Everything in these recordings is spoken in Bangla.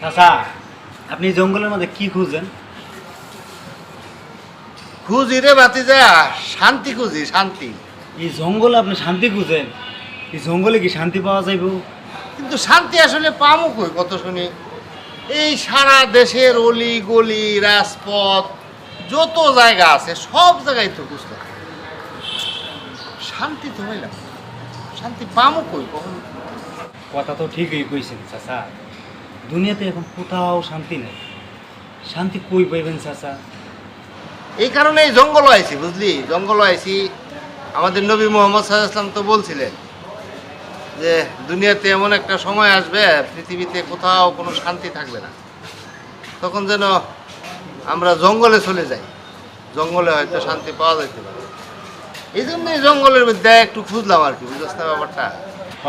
চাচা, আপনি জঙ্গলের মধ্যে কি খুঁজেন? খুঁজি রে বাতিজা, শান্তি খুঁজি, শান্তি। এই জঙ্গলে আপনি শান্তি খুঁজেন? এই জঙ্গলে কি শান্তি পাওয়া যাইব? কিন্তু শান্তি আসলে পামো কই কত শুনি। এই সারা দেশের অলি গলি রাজপথ যত জায়গা আছে সব জায়গায় তো খুঁজতে হয়। শান্তি তো হইলাম, শান্তি পামো কই কখন? কথা তো ঠিকই কইছেন চাচা, দুনিয়াতে এখন কোথাও শান্তি নেই। শান্তি কই পাইবেন চাচা? এই কারণে এই জঙ্গল আইছি, বুঝলি, জঙ্গল আইছি। আমাদের নবী মোহাম্মদ সাল্লাল্লাহু আলাইহি ওয়াসাল্লাম তো বলছিলেন যে দুনিয়াতে এমন একটা সময় আসবে পৃথিবীতে কোথাও কোনো শান্তি থাকবে না, তখন যেন আমরা জঙ্গলে চলে যাই, জঙ্গলে হয়তো শান্তি পাওয়া যাইতে পারে। এই জন্যই জঙ্গলের মধ্যে একটু খুঁজলাম আর কি, বুঝছ না ব্যাপারটা? হ,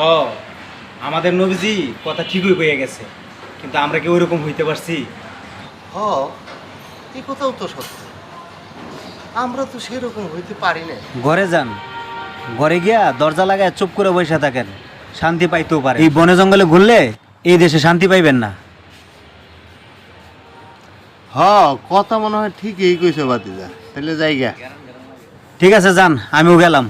আমাদের নবীজি কথা ঠিকই কইয়া গেছে, কিন্তু আমরা কি ওইরকম হইতে পারছি? হ, এই কথাও তো সত্য, আমরা তো সেরকম হইতে পারি না। ঘরে যান, ঘরে গিয়া দরজা লাগায় চুপ করে বসে থাকেন, শান্তি পাইতেও পারে। এই বনে জঙ্গলে ঘুরলে এই দেশে শান্তি পাইবেন না। হ, কথা মনে হয় ঠিকই কইছো বাতিজা, তাহলে জায়গা। ঠিক আছে, যান, আমিও গেলাম।